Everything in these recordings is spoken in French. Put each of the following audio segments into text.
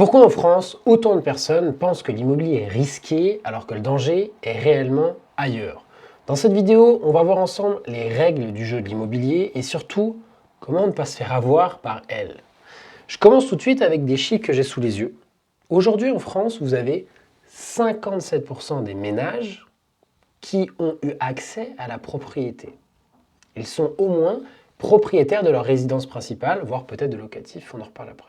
Pourquoi en France, autant de personnes pensent que l'immobilier est risqué alors que le danger est réellement ailleurs? Dans cette vidéo, on va voir ensemble les règles du jeu de l'immobilier et surtout comment ne pas se faire avoir par elles. Je commence tout de suite avec des chiffres que j'ai sous les yeux. Aujourd'hui en France, vous avez 57% des ménages qui ont eu accès à la propriété. Ils sont au moins propriétaires de leur résidence principale, voire peut-être de locatif, on en reparle après.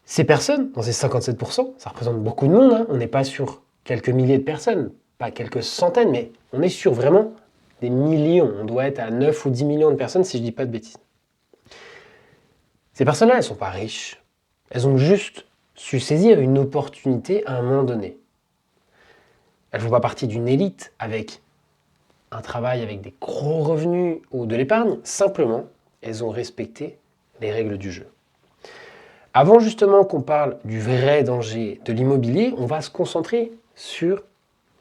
Ces personnes, dans ces 57%, ça représente beaucoup de monde, hein. On n'est pas sur quelques milliers de personnes, pas quelques centaines, mais on est sur vraiment des millions. On doit être à 9 ou 10 millions de personnes si je ne dis pas de bêtises. Ces personnes-là, elles ne sont pas riches. Elles ont juste su saisir une opportunité à un moment donné. Elles ne font pas partie d'une élite avec un travail avec des gros revenus ou de l'épargne. Simplement, elles ont respecté les règles du jeu. Avant justement qu'on parle du vrai danger de l'immobilier, on va se concentrer sur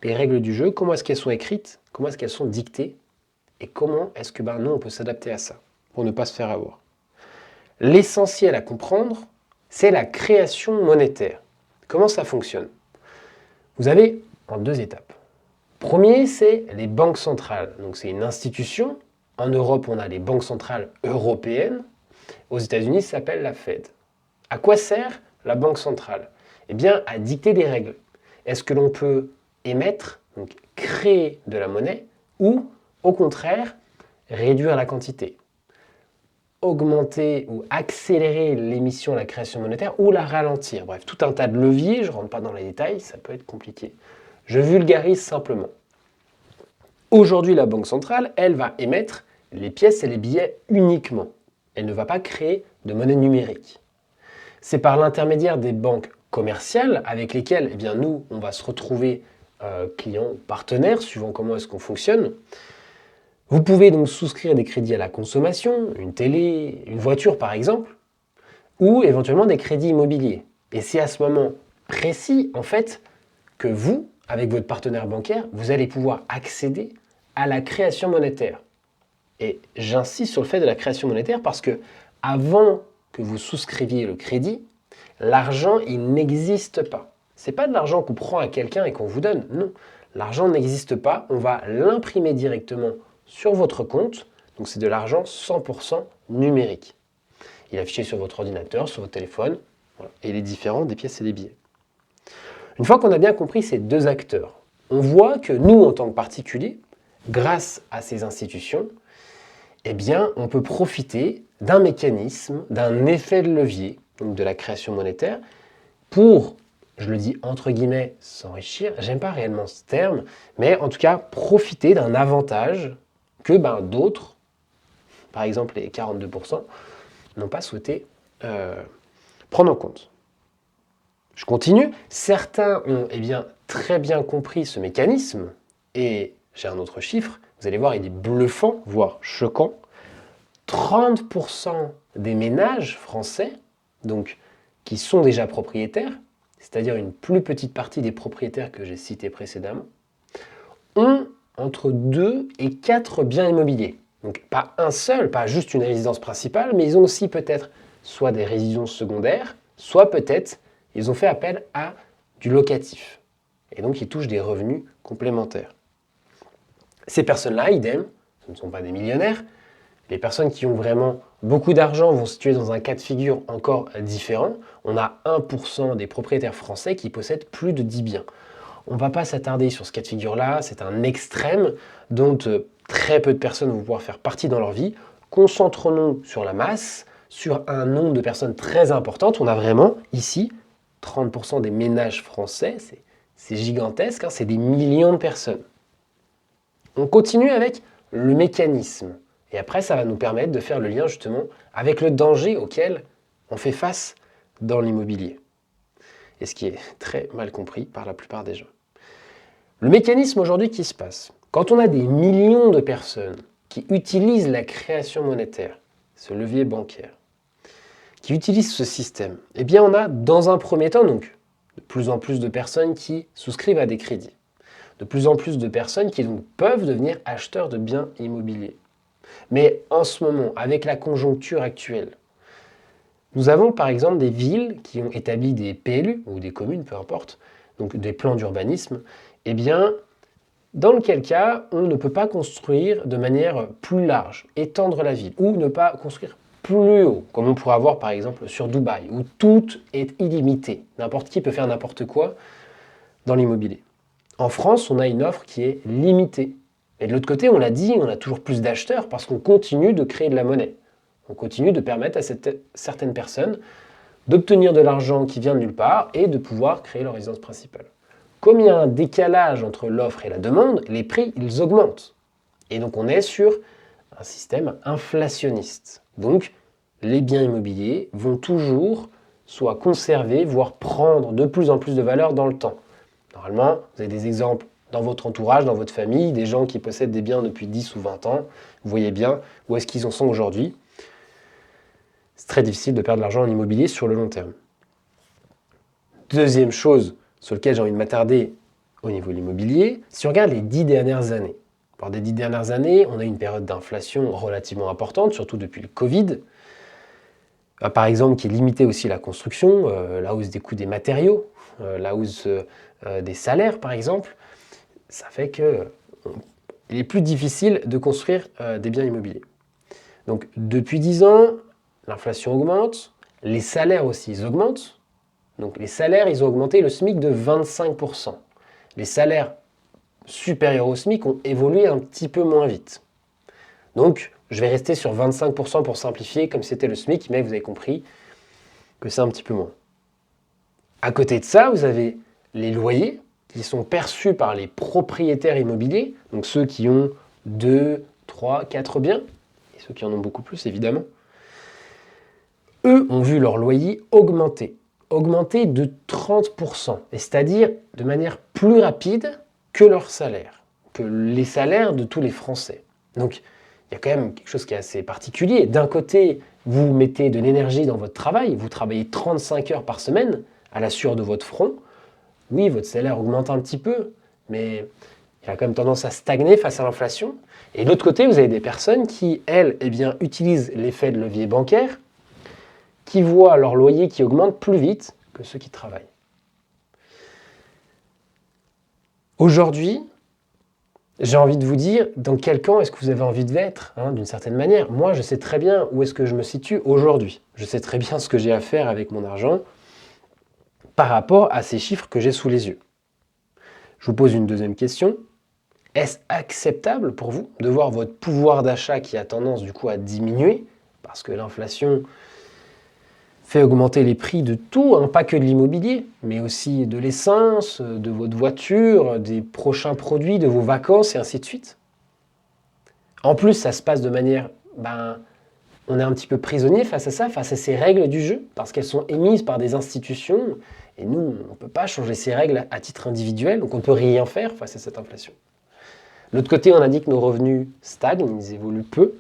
les règles du jeu, comment est-ce qu'elles sont écrites, comment est-ce qu'elles sont dictées, et comment est-ce que nous, on peut s'adapter à ça, pour ne pas se faire avoir. L'essentiel à comprendre, c'est la création monétaire. Comment ça fonctionne? Vous avez en deux étapes. Premier, c'est les banques centrales. Donc c'est une institution. En Europe, on a les banques centrales européennes. Aux États-Unis, ça s'appelle la Fed. À quoi sert la banque centrale? Eh bien, à dicter des règles. Est-ce que l'on peut émettre, donc créer de la monnaie, ou au contraire, réduire la quantité, augmenter ou accélérer l'émission, la création monétaire, ou la ralentir? Bref, tout un tas de leviers, je ne rentre pas dans les détails, ça peut être compliqué. Je vulgarise simplement. Aujourd'hui, la banque centrale, elle va émettre les pièces et les billets uniquement. Elle ne va pas créer de monnaie numérique. C'est par l'intermédiaire des banques commerciales avec lesquelles nous, on va se retrouver clients, partenaires, suivant comment est-ce qu'on fonctionne. Vous pouvez donc souscrire des crédits à la consommation, une télé, une voiture par exemple, ou éventuellement des crédits immobiliers. Et c'est à ce moment précis, en fait, que vous, avec votre partenaire bancaire, vous allez pouvoir accéder à la création monétaire. Et j'insiste sur le fait de la création monétaire parce que avant que vous souscriviez le crédit, l'argent, il n'existe pas. Ce n'est pas de l'argent qu'on prend à quelqu'un et qu'on vous donne, non. L'argent n'existe pas, on va l'imprimer directement sur votre compte, donc c'est de l'argent 100% numérique. Il est affiché sur votre ordinateur, sur votre téléphone, voilà. Et il est différent des pièces et des billets. Une fois qu'on a bien compris ces deux acteurs, on voit que nous, en tant que particuliers, grâce à ces institutions, on peut profiter d'un mécanisme, d'un effet de levier, donc de la création monétaire, pour, je le dis entre guillemets, s'enrichir. J'aime pas réellement ce terme, mais en tout cas, profiter d'un avantage que d'autres, par exemple les 42%, n'ont pas souhaité prendre en compte. Je continue. Certains ont très bien compris ce mécanisme, et j'ai un autre chiffre, vous allez voir, il est bluffant, voire choquant. 30% des ménages français, donc qui sont déjà propriétaires, c'est-à-dire une plus petite partie des propriétaires que j'ai cités précédemment, ont entre 2 et 4 biens immobiliers. Donc pas un seul, pas juste une résidence principale, mais ils ont aussi peut-être soit des résidences secondaires, soit peut-être ils ont fait appel à du locatif. Et donc ils touchent des revenus complémentaires. Ces personnes-là, idem, ce ne sont pas des millionnaires. Les personnes qui ont vraiment beaucoup d'argent vont se situer dans un cas de figure encore différent. On a 1% des propriétaires français qui possèdent plus de 10 biens. On ne va pas s'attarder sur ce cas de figure-là, c'est un extrême dont très peu de personnes vont pouvoir faire partie dans leur vie. Concentrons-nous sur la masse, sur un nombre de personnes très importantes. On a vraiment ici 30% des ménages français, c'est gigantesque, hein, c'est des millions de personnes. On continue avec le mécanisme. Et après, ça va nous permettre de faire le lien justement avec le danger auquel on fait face dans l'immobilier. Et ce qui est très mal compris par la plupart des gens. Le mécanisme aujourd'hui qui se passe, quand on a des millions de personnes qui utilisent la création monétaire, ce levier bancaire, qui utilisent ce système, on a dans un premier temps donc de plus en plus de personnes qui souscrivent à des crédits. De plus en plus de personnes qui donc peuvent devenir acheteurs de biens immobiliers. Mais en ce moment, avec la conjoncture actuelle, Nous avons par exemple des villes qui ont établi des PLU, ou des communes, peu importe, donc des plans d'urbanisme, eh bien, dans lequel cas, on ne peut pas construire de manière plus large, étendre la ville, ou ne pas construire plus haut, comme on pourrait avoir par exemple sur Dubaï, où tout est illimité. N'importe qui peut faire n'importe quoi dans l'immobilier. En France, on a une offre qui est limitée. Et de l'autre côté, on l'a dit, on a toujours plus d'acheteurs parce qu'on continue de créer de la monnaie. On continue de permettre à certaines personnes d'obtenir de l'argent qui vient de nulle part et de pouvoir créer leur résidence principale. Comme il y a un décalage entre l'offre et la demande, les prix, ils augmentent. Et donc on est sur un système inflationniste. Donc les biens immobiliers vont toujours soit conserver, voire prendre de plus en plus de valeur dans le temps. Normalement, vous avez des exemples dans votre entourage, dans votre famille, des gens qui possèdent des biens depuis 10 ou 20 ans. Vous voyez bien où est-ce qu'ils en sont aujourd'hui. C'est très difficile de perdre de l'argent en immobilier sur le long terme. Deuxième chose sur laquelle j'ai envie de m'attarder au niveau de l'immobilier, si on regarde les 10 dernières années. Lors des 10 dernières années, on a eu une période d'inflation relativement importante, surtout depuis le Covid. Par exemple, qui limitait aussi la construction, la hausse des coûts des matériaux, la hausse des salaires, par exemple. Ça fait qu'il est plus difficile de construire des biens immobiliers. Donc, depuis 10 ans, l'inflation augmente, les salaires aussi, ils augmentent. Donc, les salaires, ils ont augmenté le SMIC de 25%. Les salaires supérieurs au SMIC ont évolué un petit peu moins vite. Donc, je vais rester sur 25% pour simplifier, comme c'était le SMIC, mais vous avez compris que c'est un petit peu moins. À côté de ça, vous avez les loyers qui sont perçus par les propriétaires immobiliers, donc ceux qui ont 2, 3, 4 biens, et ceux qui en ont beaucoup plus évidemment. Eux ont vu leur loyer augmenter de 30%, et c'est-à-dire de manière plus rapide que leur salaire, que les salaires de tous les Français. Donc, il y a quand même quelque chose qui est assez particulier. D'un côté, vous mettez de l'énergie dans votre travail, vous travaillez 35 heures par semaine à la sueur de votre front. Oui, votre salaire augmente un petit peu, mais il a quand même tendance à stagner face à l'inflation. Et de l'autre côté, vous avez des personnes qui, elles, utilisent l'effet de levier bancaire, qui voient leur loyer qui augmente plus vite que ceux qui travaillent. Aujourd'hui, j'ai envie de vous dire, dans quel camp est-ce que vous avez envie de être, d'une certaine manière. Moi, je sais très bien où est-ce que je me situe aujourd'hui. Je sais très bien ce que j'ai à faire avec mon argent par rapport à ces chiffres que j'ai sous les yeux. Je vous pose une deuxième question. Est-ce acceptable pour vous de voir votre pouvoir d'achat qui a tendance du coup à diminuer parce que l'inflation fait augmenter les prix de tout, pas que de l'immobilier, mais aussi de l'essence, de votre voiture, des prochains produits, de vos vacances et ainsi de suite. En plus, ça se passe de manière... on est un petit peu prisonnier face à ça, face à ces règles du jeu, parce qu'elles sont émises par des institutions, et nous, on ne peut pas changer ces règles à titre individuel, donc on ne peut rien faire face à cette inflation. De l'autre côté, on a dit que nos revenus stagnent, ils évoluent peu.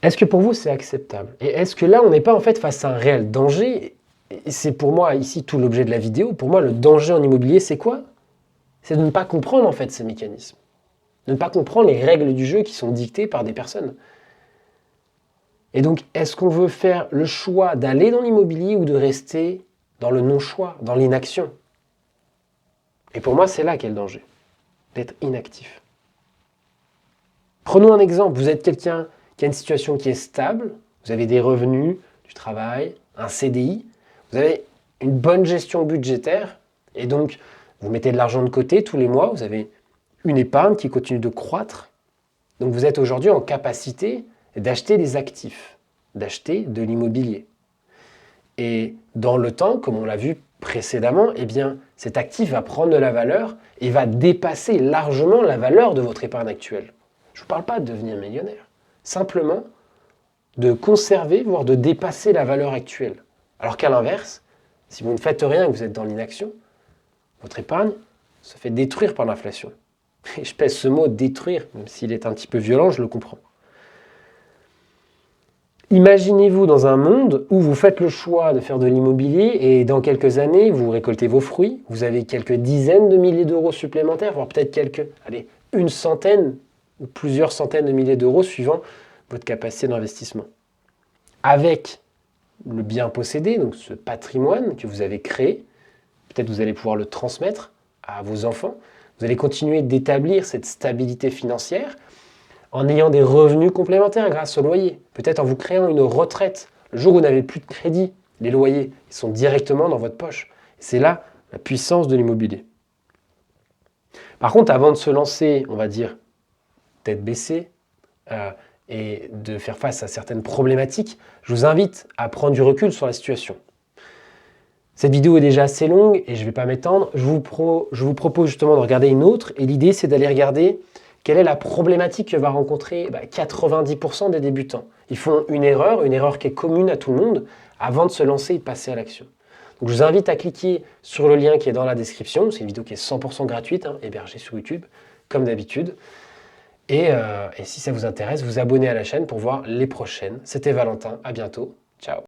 Est-ce que pour vous, c'est acceptable? Et est-ce que là, on n'est pas en fait face à un réel danger? Et c'est pour moi ici tout l'objet de la vidéo. Pour moi, le danger en immobilier, c'est quoi? C'est de ne pas comprendre en fait ces mécanismes. De ne pas comprendre les règles du jeu qui sont dictées par des personnes. Et donc, est-ce qu'on veut faire le choix d'aller dans l'immobilier ou de rester dans le non-choix, dans l'inaction? Et pour moi, c'est là qu'est le danger, d'être inactif. Prenons un exemple. Vous êtes quelqu'un qui a une situation qui est stable, vous avez des revenus, du travail, un CDI, vous avez une bonne gestion budgétaire, et donc vous mettez de l'argent de côté tous les mois, vous avez une épargne qui continue de croître. Donc vous êtes aujourd'hui en capacité d'acheter des actifs, d'acheter de l'immobilier. Et dans le temps, comme on l'a vu précédemment, cet actif va prendre de la valeur et va dépasser largement la valeur de votre épargne actuelle. Je ne vous parle pas de devenir millionnaire, simplement de conserver, voire de dépasser la valeur actuelle. Alors qu'à l'inverse, si vous ne faites rien et que vous êtes dans l'inaction, votre épargne se fait détruire par l'inflation. Et je pèse ce mot « détruire », même s'il est un petit peu violent, je le comprends. Imaginez-vous dans un monde où vous faites le choix de faire de l'immobilier et dans quelques années, vous récoltez vos fruits, vous avez quelques dizaines de milliers d'euros supplémentaires, voire peut-être une centaine ou plusieurs centaines de milliers d'euros suivant votre capacité d'investissement. avec le bien possédé, donc ce patrimoine que vous avez créé. Peut-être vous allez pouvoir le transmettre à vos enfants. Vous allez continuer d'établir cette stabilité financière en ayant des revenus complémentaires grâce au loyer. Peut-être en vous créant une retraite. Le jour où vous n'avez plus de crédit, les loyers ils sont directement dans votre poche. C'est là la puissance de l'immobilier. Par contre, avant de se lancer, on va dire, tête baissée, et de faire face à certaines problématiques, je vous invite à prendre du recul sur la situation. Cette vidéo est déjà assez longue et je ne vais pas m'étendre. Je vous propose justement de regarder une autre et l'idée c'est d'aller regarder quelle est la problématique que va rencontrer 90% des débutants. Ils font une erreur qui est commune à tout le monde avant de se lancer et de passer à l'action. Donc je vous invite à cliquer sur le lien qui est dans la description. C'est une vidéo qui est 100% gratuite, hébergée sur YouTube, comme d'habitude. Et si ça vous intéresse, vous abonnez à la chaîne pour voir les prochaines. C'était Valentin, à bientôt. Ciao.